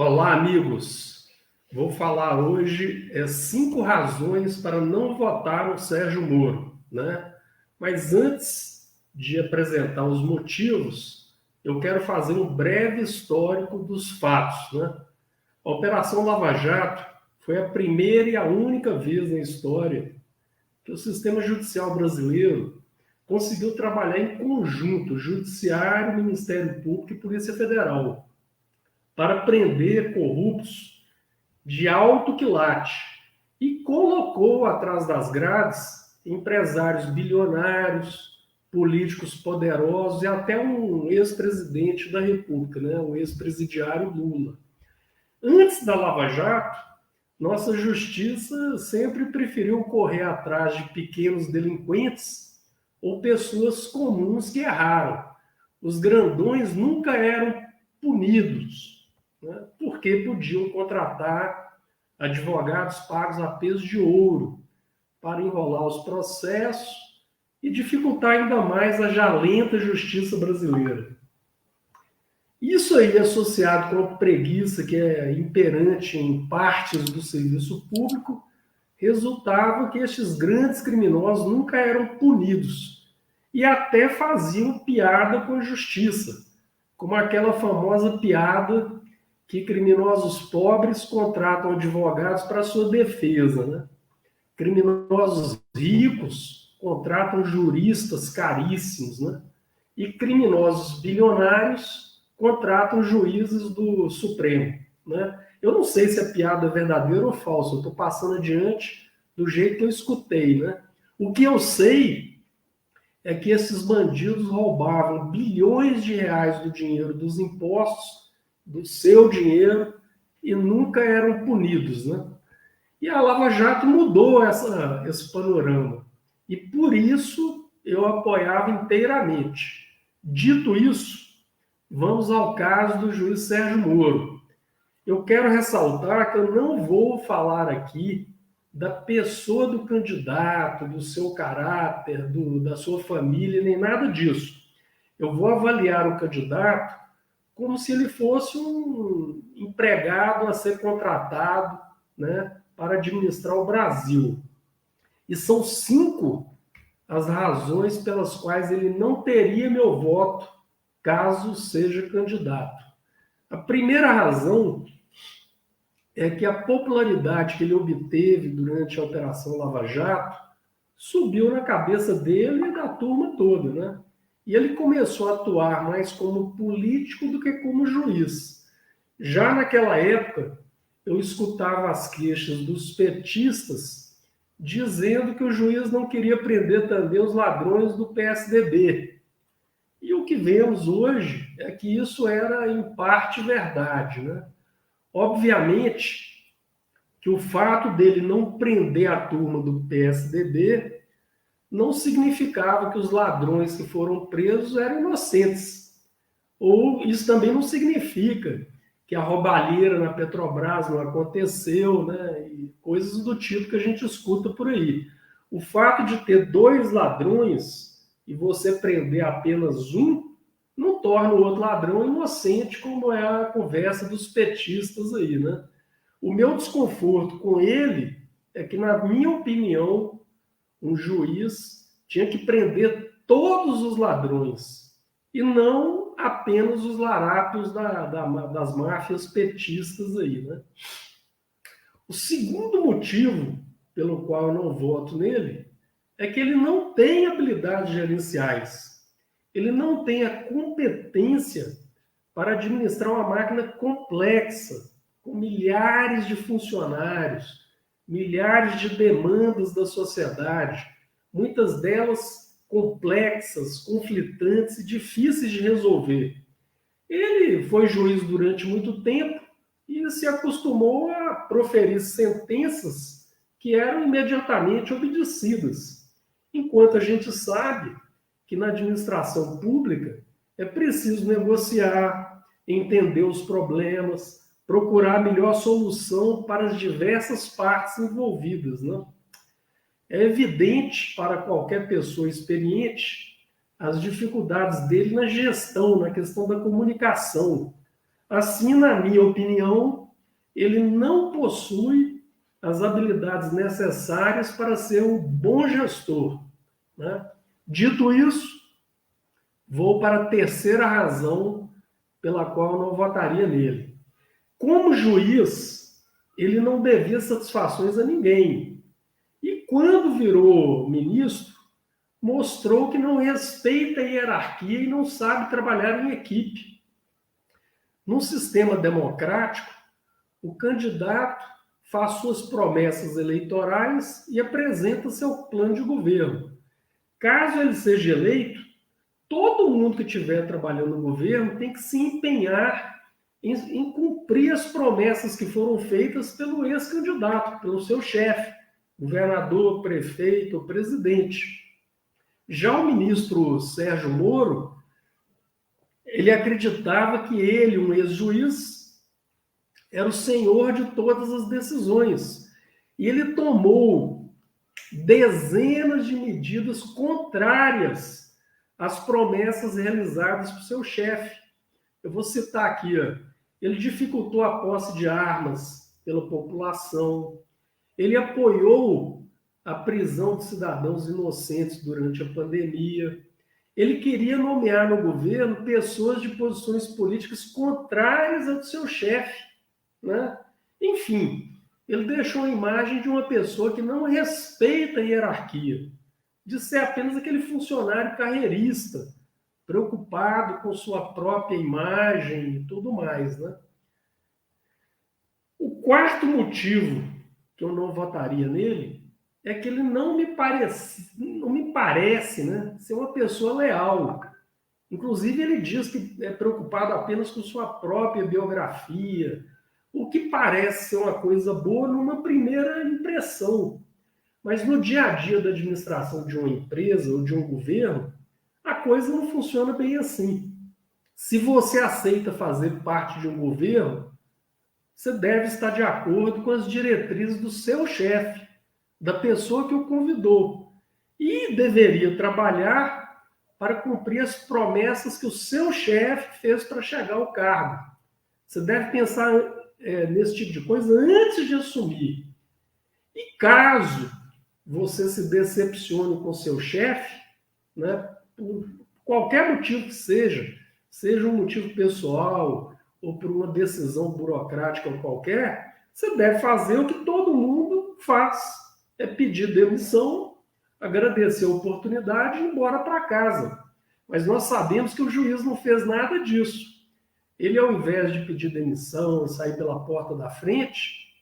Olá, amigos. Vou falar hoje 5 razões para não votar no Sérgio Moro, né? Mas antes de apresentar os motivos, eu quero fazer um breve histórico dos fatos, né? A Operação Lava Jato foi a primeira e a única vez na história que o sistema judicial brasileiro conseguiu trabalhar em conjunto, Judiciário, Ministério Público e Polícia Federal, para prender corruptos de alto quilate e colocou atrás das grades empresários bilionários, políticos poderosos e até um ex-presidente da República, né, o ex-presidiário Lula. Antes da Lava Jato, nossa justiça sempre preferiu correr atrás de pequenos delinquentes ou pessoas comuns que erraram. Os grandões nunca eram punidos, né, porque podiam contratar advogados pagos a peso de ouro para enrolar os processos e dificultar ainda mais a já lenta justiça brasileira. Isso aí, associado com a preguiça que é imperante em partes do serviço público, resultava que estes grandes criminosos nunca eram punidos e até faziam piada com a justiça, como aquela famosa piada que criminosos pobres contratam advogados para sua defesa, né? Criminosos ricos contratam juristas caríssimos, né? E criminosos bilionários contratam juízes do Supremo, né? Eu não sei se a piada é verdadeira ou falsa, eu estou passando adiante do jeito que eu escutei, né? O que eu sei é que esses bandidos roubavam bilhões de reais do dinheiro dos impostos, do seu dinheiro, e nunca eram punidos, né? E a Lava Jato mudou esse panorama. E por isso eu apoiava inteiramente. Dito isso, vamos ao caso do juiz Sérgio Moro. Eu quero ressaltar que eu não vou falar aqui da pessoa do candidato, do seu caráter, da sua família, nem nada disso. Eu vou avaliar o candidato como se ele fosse um empregado a ser contratado, né, para administrar o Brasil. E são 5 as razões pelas quais ele não teria meu voto caso seja candidato. A primeira razão é que a popularidade que ele obteve durante a Operação Lava Jato subiu na cabeça dele e da turma toda, né? E ele começou a atuar mais como político do que como juiz. Já naquela época, eu escutava as queixas dos petistas dizendo que o juiz não queria prender também os ladrões do PSDB. E o que vemos hoje é que isso era, em parte, verdade, né? Obviamente que o fato dele não prender a turma do PSDB não significava que os ladrões que foram presos eram inocentes. Ou isso também não significa que a roubalheira na Petrobras não aconteceu, né? E coisas do tipo que a gente escuta por aí. O fato de ter 2 ladrões e você prender apenas um não torna o outro ladrão inocente, como é a conversa dos petistas aí, né? O meu desconforto com ele é que, na minha opinião, um juiz tinha que prender todos os ladrões e não apenas os larápios das máfias petistas aí, né? O segundo motivo pelo qual eu não voto nele é que ele não tem habilidades gerenciais. Ele não tem a competência para administrar uma máquina complexa, com milhares de funcionários, milhares de demandas da sociedade, muitas delas complexas, conflitantes e difíceis de resolver. Ele foi juiz durante muito tempo e se acostumou a proferir sentenças que eram imediatamente obedecidas, enquanto a gente sabe que na administração pública é preciso negociar, entender os problemas, procurar a melhor solução para as diversas partes envolvidas, né? É evidente para qualquer pessoa experiente as dificuldades dele na gestão, na questão da comunicação. Assim, na minha opinião, ele não possui as habilidades necessárias para ser um bom gestor, né? Dito isso, vou para a terceira razão pela qual eu não votaria nele. Como juiz, ele não devia satisfações a ninguém. E quando virou ministro, mostrou que não respeita a hierarquia e não sabe trabalhar em equipe. Num sistema democrático, o candidato faz suas promessas eleitorais e apresenta seu plano de governo. Caso ele seja eleito, todo mundo que estiver trabalhando no governo tem que se empenhar em cumprir as promessas que foram feitas pelo ex-candidato, pelo seu chefe, governador, prefeito ou presidente. Já o ministro Sérgio Moro, ele acreditava que ele, um ex-juiz, era o senhor de todas as decisões. E ele tomou dezenas de medidas contrárias às promessas realizadas por seu chefe. Eu vou citar aqui, ó. Ele dificultou a posse de armas pela população, ele apoiou a prisão de cidadãos inocentes durante a pandemia, ele queria nomear no governo pessoas de posições políticas contrárias ao do seu chefe, né? Enfim, ele deixou a imagem de uma pessoa que não respeita a hierarquia, de ser apenas aquele funcionário carreirista, preocupado com sua própria imagem e tudo mais, né? O quarto motivo que eu não votaria nele é que ele não me parece, né, ser uma pessoa leal. Inclusive, ele diz que é preocupado apenas com sua própria biografia, o que parece ser uma coisa boa numa primeira impressão. Mas no dia a dia da administração de uma empresa ou de um governo, a coisa não funciona bem assim. Se você aceita fazer parte de um governo, você deve estar de acordo com as diretrizes do seu chefe, da pessoa que o convidou, e deveria trabalhar para cumprir as promessas que o seu chefe fez para chegar ao cargo. Você deve pensar nesse tipo de coisa antes de assumir. E caso você se decepcione com seu chefe, né, por qualquer motivo que seja um motivo pessoal ou por uma decisão burocrática qualquer, você deve fazer o que todo mundo faz, é pedir demissão, agradecer a oportunidade e ir embora para casa. Mas nós sabemos que o juiz não fez nada disso. Ele, ao invés de pedir demissão, sair pela porta da frente,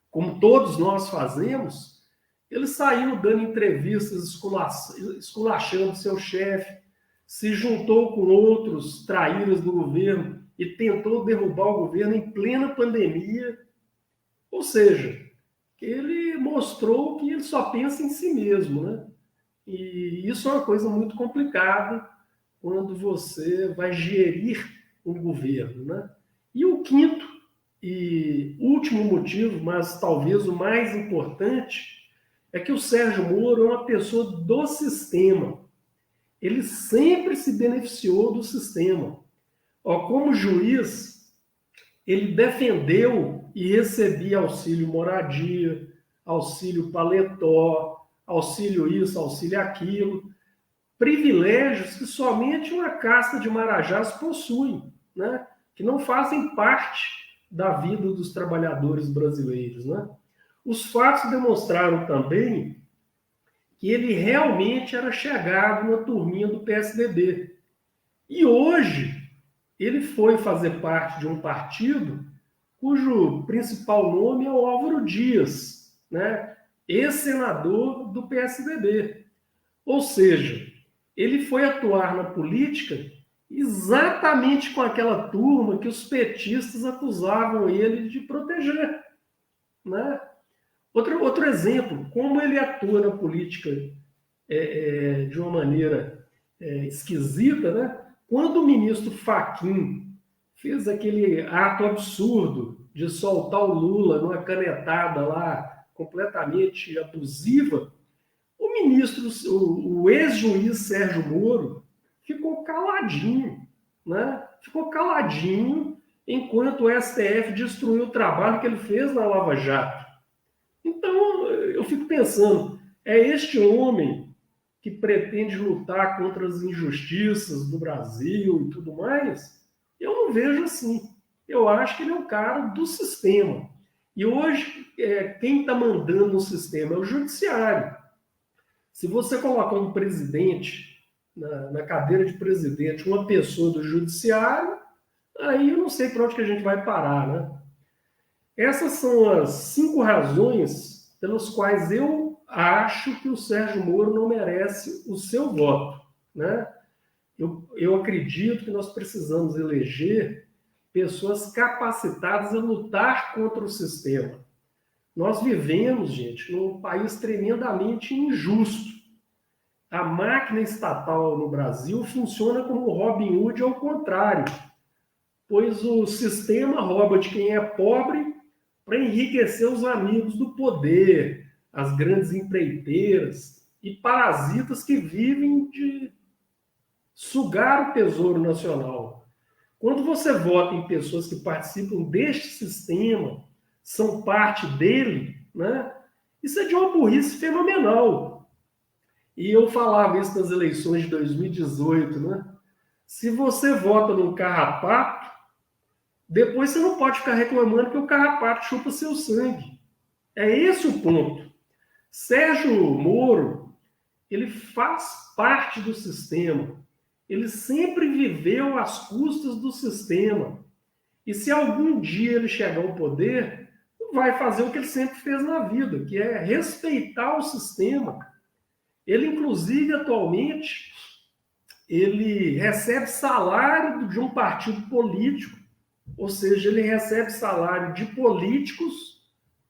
como todos nós fazemos, ele saiu dando entrevistas, esculachando seu chefe, se juntou com outros traíras do governo e tentou derrubar o governo em plena pandemia. Ou seja, ele mostrou que ele só pensa em si mesmo, né? E isso é uma coisa muito complicada quando você vai gerir um governo, né? E o quinto e último motivo, mas talvez o mais importante, é que o Sérgio Moro é uma pessoa do sistema. Ele sempre se beneficiou do sistema. Como juiz, ele defendeu e recebia auxílio moradia, auxílio paletó, auxílio isso, auxílio aquilo, privilégios que somente uma casta de marajás possui, né? Que não fazem parte da vida dos trabalhadores brasileiros, né? Os fatos demonstraram também que ele realmente era chegado na turminha do PSDB. E hoje ele foi fazer parte de um partido cujo principal nome é o Álvaro Dias, né? Ex-senador do PSDB. Ou seja, ele foi atuar na política exatamente com aquela turma que os petistas acusavam ele de proteger, né? Outro exemplo, como ele atua na política de uma maneira esquisita, né? Quando o ministro Fachin fez aquele ato absurdo de soltar o Lula numa canetada lá completamente abusiva, o ministro, o ex-juiz Sérgio Moro ficou caladinho, né? Ficou caladinho enquanto o STF destruiu o trabalho que ele fez na Lava Jato. Então, eu fico pensando, é este homem que pretende lutar contra as injustiças do Brasil e tudo mais? Eu não vejo assim. Eu acho que ele é um cara do sistema. E hoje, quem está mandando no sistema é o judiciário. Se você colocar um presidente na cadeira de presidente, uma pessoa do judiciário, aí eu não sei para onde que a gente vai parar, né? Essas são as 5 razões pelas quais eu acho que o Sérgio Moro não merece o seu voto, né? Eu acredito que nós precisamos eleger pessoas capacitadas a lutar contra o sistema. Nós vivemos, gente, num país tremendamente injusto. A máquina estatal no Brasil funciona como Robin Hood ao contrário, pois o sistema rouba de quem é pobre para enriquecer os amigos do poder, as grandes empreiteiras e parasitas que vivem de sugar o tesouro nacional. Quando você vota em pessoas que participam deste sistema, são parte dele, né? Isso é de uma burrice fenomenal. E eu falava isso nas eleições de 2018, né? Se você vota num carrapato, depois você não pode ficar reclamando que o carrapato chupa seu sangue. É esse o ponto. Sérgio Moro, ele faz parte do sistema. Ele sempre viveu às custas do sistema. E se algum dia ele chegar ao poder, vai fazer o que ele sempre fez na vida, que é respeitar o sistema. Ele, inclusive, atualmente, ele recebe salário de um partido político, ou seja, ele recebe salário de políticos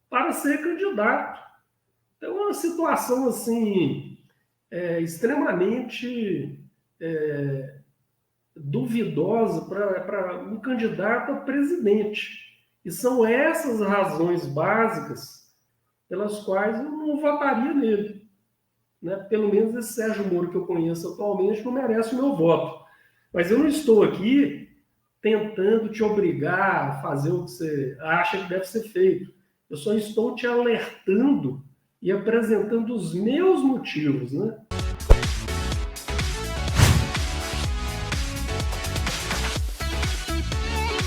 para ser candidato. Então, é uma situação assim extremamente duvidosa para um candidato a presidente. E são essas razões básicas pelas quais eu não votaria nele. Né? Pelo menos esse Sérgio Moro que eu conheço atualmente não merece o meu voto. Mas eu não estou aqui tentando te obrigar a fazer o que você acha que deve ser feito. Eu só estou te alertando e apresentando os meus motivos, né?